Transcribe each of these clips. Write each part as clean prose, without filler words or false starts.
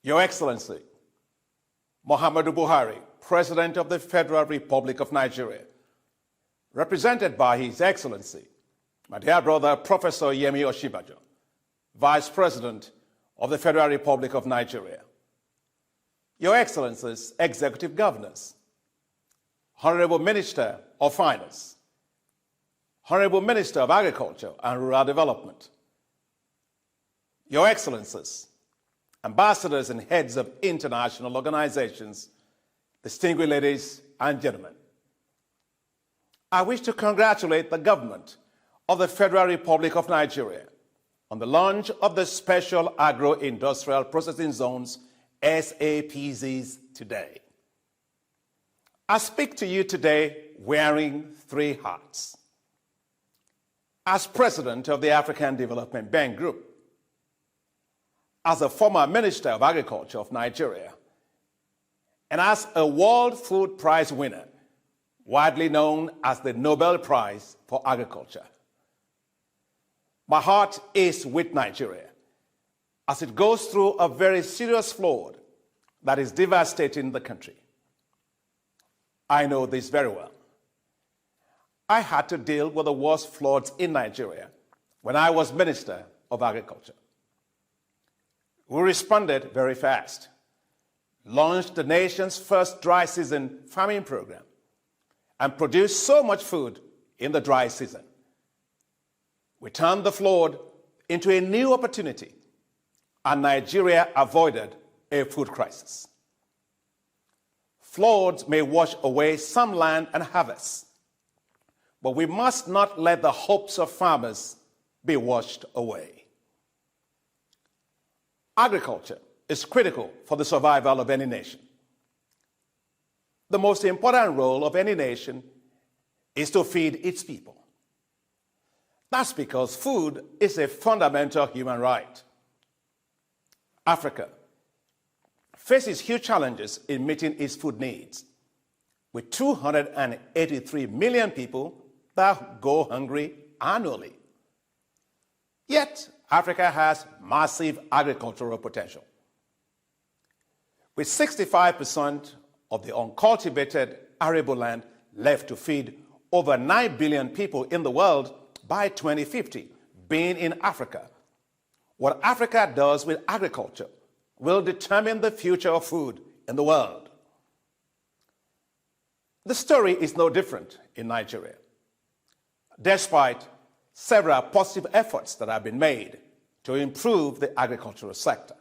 Your Excellency, Muhammadu Buhari, President of the Federal Republic of Nigeria, represented by His Excellency, my dear brother, Professor Yemi Oshibajo, Vice President of the Federal Republic of Nigeria, Your Excellencies, Executive Governors, Honorable Minister of Finance, Honorable Minister of Agriculture and Rural Development, Your Excellencies, Ambassadors and heads of international organizations, distinguished ladies and gentlemen, I wish to congratulate the government of the Federal Republic of Nigeria on the launch of the Special Agro-Industrial Processing Zones, SAPZs, today. I speak to you today wearing three hats. As President of the African Development Bank Group, as a former Minister of Agriculture of Nigeria, and as a World Food Prize winner, widely known as the Nobel Prize for Agriculture. My heart is with Nigeria as it goes through a very serious flood that is devastating the country. I know this very well. I had to deal with the worst floods in Nigeria when I was Minister of Agriculture. We responded very fast, launched the nation's first dry season farming program, and produced so much food in the dry season. We turned the flood into a new opportunity, and Nigeria avoided a food crisis. Floods may wash away some land and harvests, but we must not let the hopes of farmers be washed away. Agriculture is critical for the survival of any nation. The most important role of any nation is to feed its people. That's because food is a fundamental human right. Africa faces huge challenges in meeting its food needs, with 283 million people that go hungry annually. Yet, Africa has massive agricultural potential. With 65% of the uncultivated arable land left to feed over 9 billion people in the world by 2050 being in Africa, what Africa does with agriculture will determine the future of food in the world. The story is no different in Nigeria. Despite several positive efforts that have been made to improve the agricultural sector,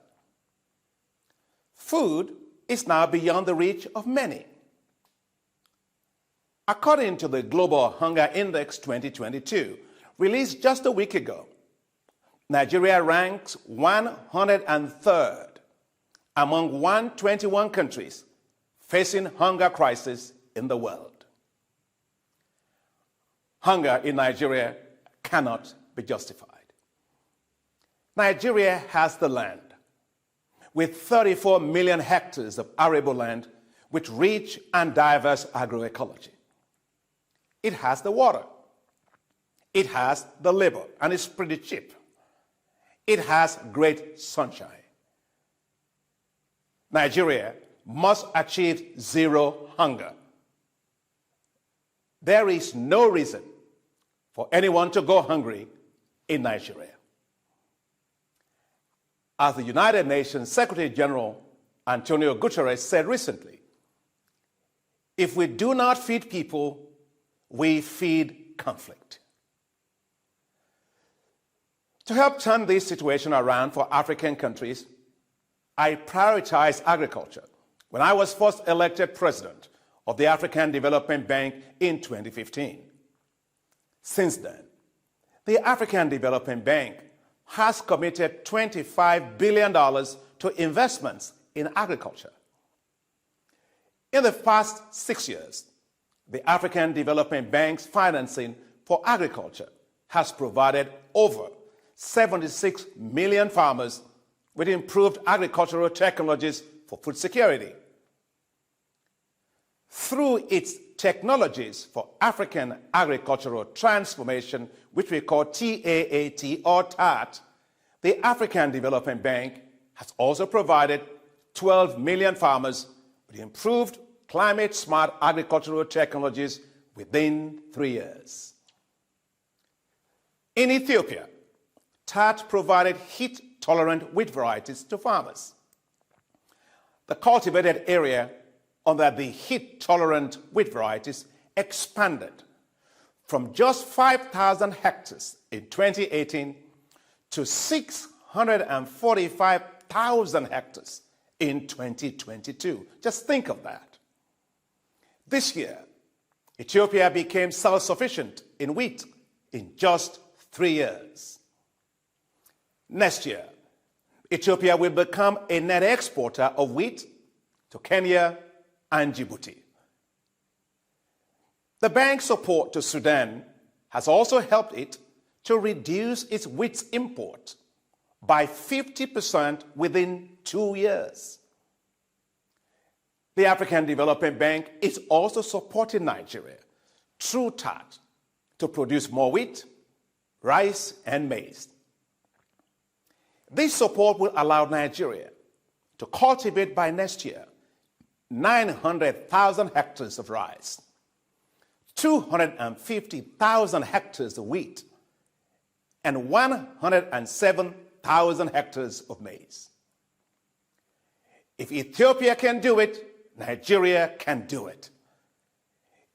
food is now beyond the reach of many. According to the Global Hunger Index 2022, released just a week ago, Nigeria ranks 103rd among 121 countries facing hunger crisis in the world. Hunger in Nigeria cannot be justified. Nigeria has the land, with 34 million hectares of arable land with rich and diverse agroecology. It has the water. It has the labor, and it's pretty cheap. It has great sunshine. Nigeria must achieve zero hunger. There is no reason for anyone to go hungry in Nigeria. As the United Nations Secretary General Antonio Guterres said recently, if we do not feed people, we feed conflict. To help turn this situation around for African countries, I prioritized agriculture when I was first elected president of the African Development Bank in 2015. Since then, the African Development Bank has committed $25 billion to investments in agriculture. In the past 6 years, the African Development Bank's financing for agriculture has provided over 76 million farmers with improved agricultural technologies for food security. Through its Technologies for African Agricultural Transformation, which we call TAAT or TAT, the African Development Bank has also provided 12 million farmers with improved climate-smart agricultural technologies within 3 years. In Ethiopia, TAT provided heat-tolerant wheat varieties to farmers. The cultivated area under the heat-tolerant wheat varieties expanded from just 5,000 hectares in 2018 to 645,000 hectares in 2022. Just think of that. This year, Ethiopia became self-sufficient in wheat in just 3 years. Next year, Ethiopia will become a net exporter of wheat to Kenya and Djibouti. The bank's support to Sudan has also helped it to reduce its wheat import by 50% within 2 years. The African Development Bank is also supporting Nigeria through TAT to produce more wheat, rice, and maize. This support will allow Nigeria to cultivate by next year 900,000 hectares of rice, 250,000 hectares of wheat, and 107,000 hectares of maize. If Ethiopia can do it, Nigeria can do it.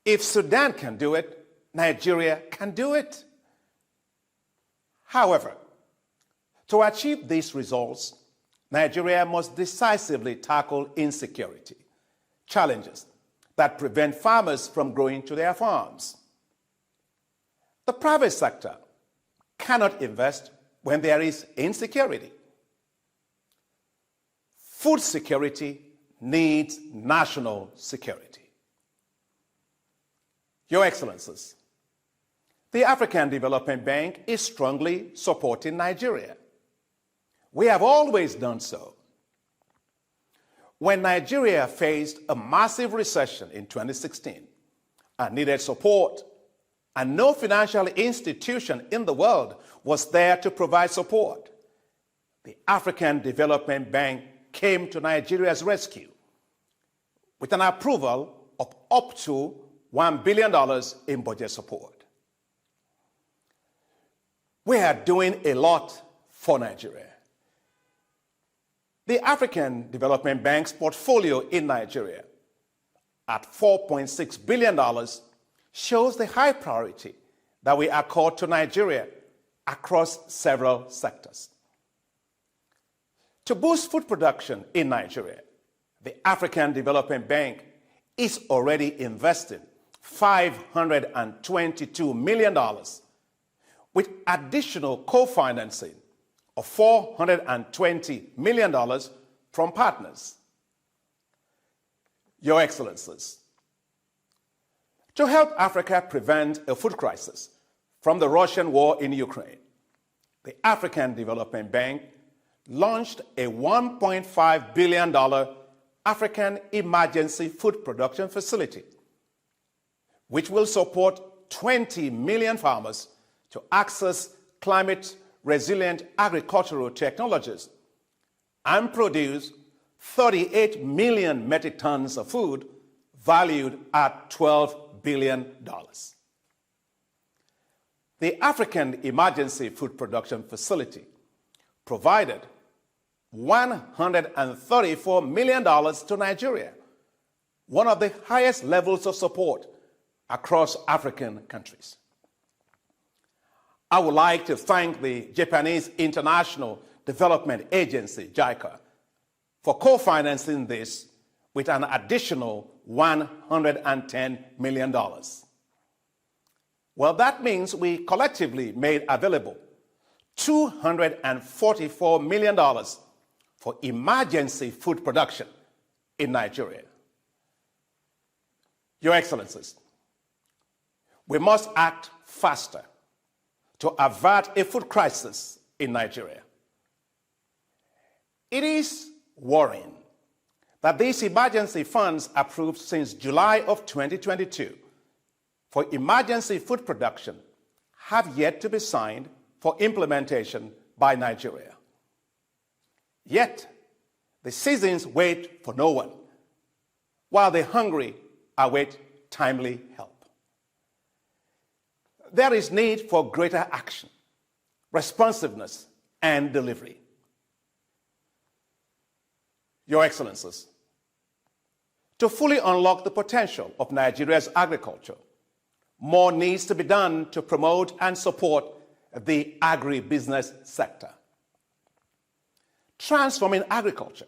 If Sudan can do it, Nigeria can do it. However, to achieve these results, Nigeria must decisively tackle insecurity, challenges that prevent farmers from growing to their farms. The private sector cannot invest when there is insecurity. Food security needs national security. Your Excellencies, the African Development Bank is strongly supporting Nigeria. We have always done so. When Nigeria faced a massive recession in 2016 and needed support, and no financial institution in the world was there to provide support, the African Development Bank came to Nigeria's rescue with an approval of up to $1 billion in budget support. We are doing a lot for Nigeria. The African Development Bank's portfolio in Nigeria at $4.6 billion shows the high priority that we accord to Nigeria across several sectors. To boost food production in Nigeria, the African Development Bank is already investing $522 million with additional co-financing of $420 million from partners. Your Excellencies, to help Africa prevent a food crisis from the Russian war in Ukraine, the African Development Bank launched a $1.5 billion African Emergency Food Production Facility, which will support 20 million farmers to access climate-resilient agricultural technologies and produce 38 million metric tons of food valued at $12 billion. The African Emergency Food Production Facility provided $134 million to Nigeria, one of the highest levels of support across African countries. I would like to thank the Japanese International Development Agency, JICA, for co-financing this with an additional $110 million. Well, that means we collectively made available $244 million for emergency food production in Nigeria. Your Excellencies, we must act faster to avert a food crisis in Nigeria. It is worrying that these emergency funds approved since July of 2022 for emergency food production have yet to be signed for implementation by Nigeria. Yet, The seasons wait for no one, while the hungry await timely help. There is need for greater action, responsiveness, and delivery. Your Excellencies, to fully unlock the potential of Nigeria's agriculture, more needs to be done to promote and support the agribusiness sector. Transforming agriculture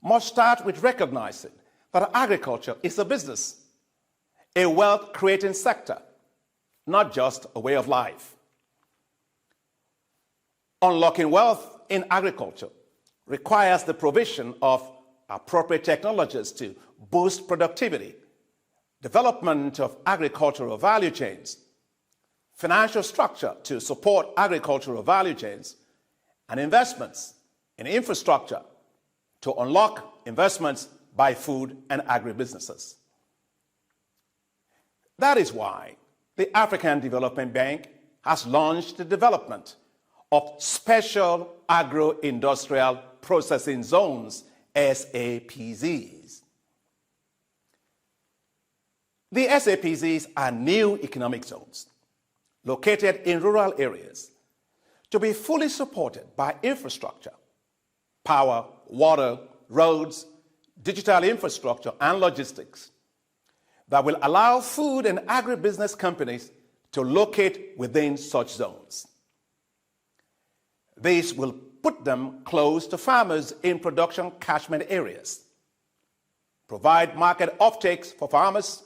must start with recognizing that agriculture is a business, a wealth-creating sector, not just a way of life. Unlocking wealth in agriculture requires the provision of appropriate technologies to boost productivity, development of agricultural value chains, financial structure to support agricultural value chains, and investments in infrastructure to unlock investments by food and agribusinesses. That is why the African Development Bank has launched the development of Special Agro-Industrial Processing Zones, SAPZs. The SAPZs are new economic zones located in rural areas to be fully supported by infrastructure, power, water, roads, digital infrastructure, and logistics that will allow food and agribusiness companies to locate within such zones. This will put them close to farmers in production catchment areas, provide market offtakes for farmers,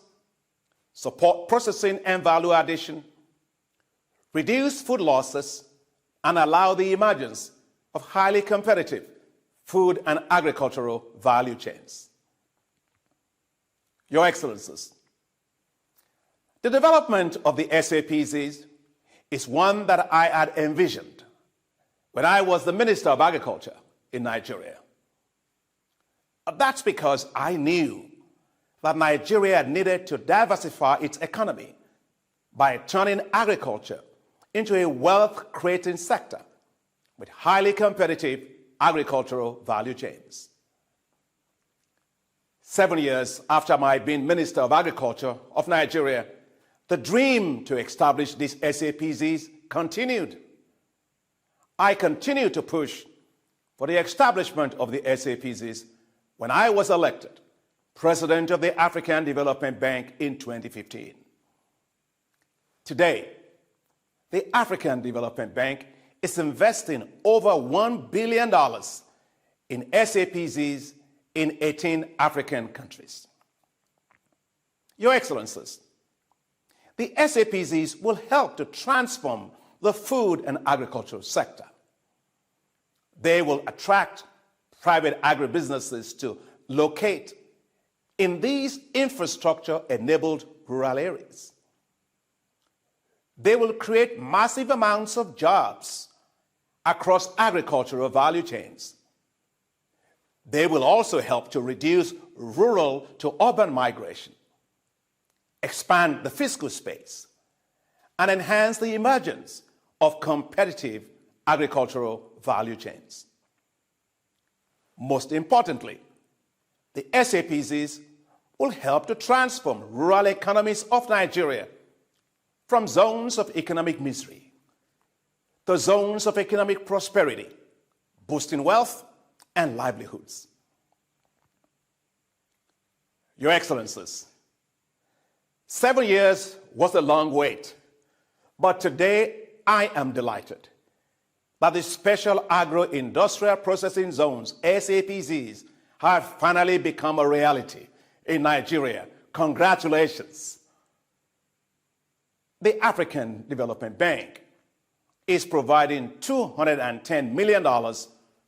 support processing and value addition, reduce food losses, and allow the emergence of highly competitive food and agricultural value chains. Your Excellencies, the development of the SAPZs is one that I had envisioned when I was the Minister of Agriculture in Nigeria. That's because I knew that Nigeria needed to diversify its economy by turning agriculture into a wealth-creating sector with highly competitive agricultural value chains. 7 years after my being Minister of Agriculture of Nigeria, the dream to establish these SAPZs continued. I continued to push for the establishment of the SAPZs when I was elected President of the African Development Bank in 2015. Today, the African Development Bank is investing over $1 billion in SAPZs in 18 African countries. Your Excellencies, the SAPZs will help to transform the food and agricultural sector. They will attract private agribusinesses to locate in these infrastructure-enabled rural areas. They will create massive amounts of jobs across agricultural value chains. They will also help to reduce rural to urban migration, expand the fiscal space, and enhance the emergence of competitive agricultural value chains. Most importantly, the SAPZs will help to transform rural economies of Nigeria from zones of economic misery to zones of economic prosperity, boosting wealth and livelihoods. Your Excellencies, 7 years was a long wait, but today I am delighted that the Special Agro-Industrial Processing Zones, SAPZs, have finally become a reality in Nigeria. Congratulations. The African Development Bank is providing $210 million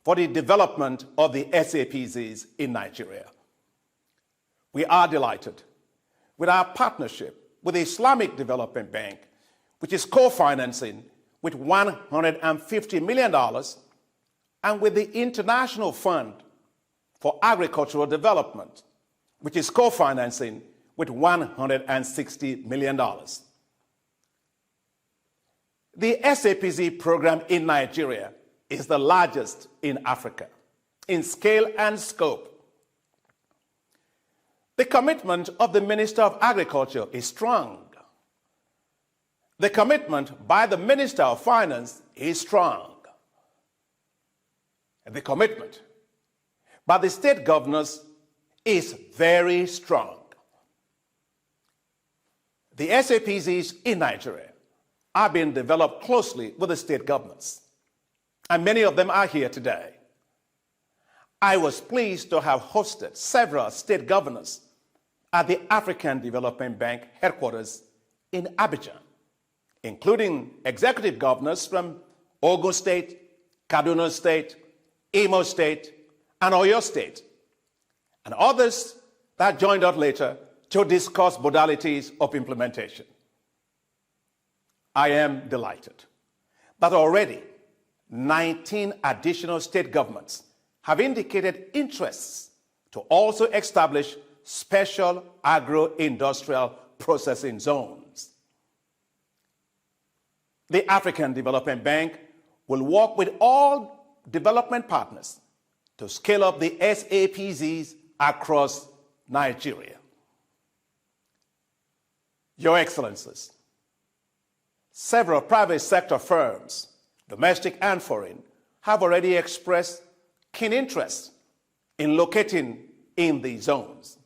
for the development of the SAPZs in Nigeria. We are delighted with our partnership with the Islamic Development Bank, which is co-financing with $150 million, and with the International Fund for Agricultural Development, which is co-financing with $160 million. The SAPZ program in Nigeria is the largest in Africa. in scale and scope. The commitment of the Minister of Agriculture is strong. The commitment by the Minister of Finance is strong. And the commitment by the state governors is very strong. The SAPZs in Nigeria are being developed closely with the state governments, and many of them are here today. I was pleased to have hosted several state governors at the African Development Bank headquarters in Abidjan, including executive governors from Ogun State, Kaduna State, Imo State, and Oyo State, and others that joined us later to discuss modalities of implementation. I am delighted that already 19 additional state governments have indicated interests to also establish special agro-industrial processing zones. The African Development Bank will work with all development partners to scale up the SAPZs across Nigeria. Your Excellencies, several private sector firms, domestic and foreign, have already expressed keen interest in locating in these zones.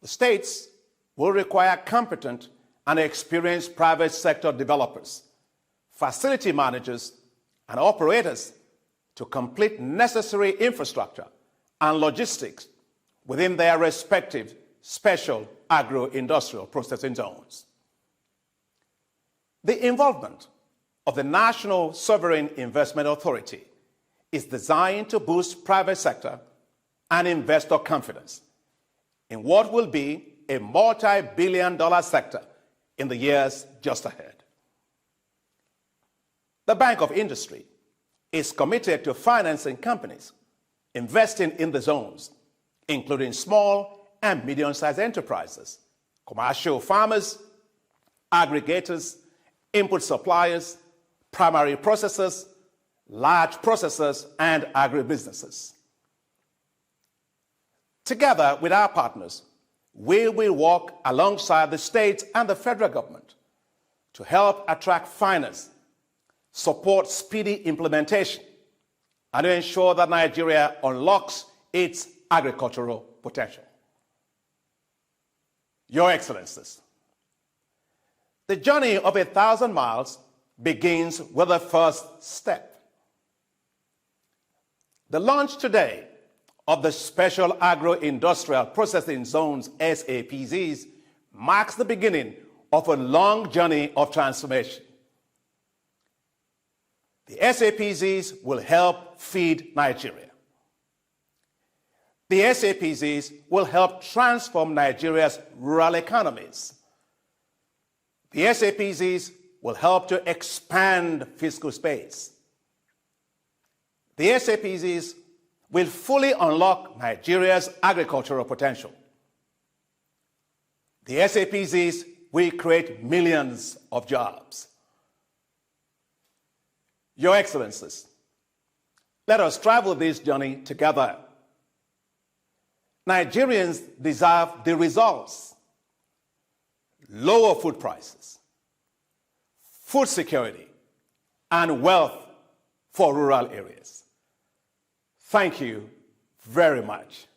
The states will require competent and experienced private sector developers, facility managers, and operators to complete necessary infrastructure and logistics within their respective special agro-industrial processing zones. The involvement of the National Sovereign Investment Authority is designed to boost private sector and investor confidence in what will be a multi-billion-dollar sector in the years just ahead. The Bank of Industry is committed to financing companies investing in the zones, including small and medium-sized enterprises, commercial farmers, aggregators, input suppliers, primary processors, large processors, and agribusinesses. Together with our partners, we will work alongside the states and the federal government to help attract finance, support speedy implementation, and to ensure that Nigeria unlocks its agricultural potential. Your Excellencies, the journey of 1,000 miles begins with the first step. The launch today of the Special Agro-Industrial Processing Zones, SAPZs, marks the beginning of a long journey of transformation. The SAPZs will help feed Nigeria. The SAPZs will help transform Nigeria's rural economies. The SAPZs will help to expand fiscal space. The SAPZs will fully unlock Nigeria's agricultural potential. The SAPZs will create millions of jobs. Your Excellencies, let us travel this journey together. Nigerians deserve the results: lower food prices, food security, and wealth for rural areas. Thank you very much.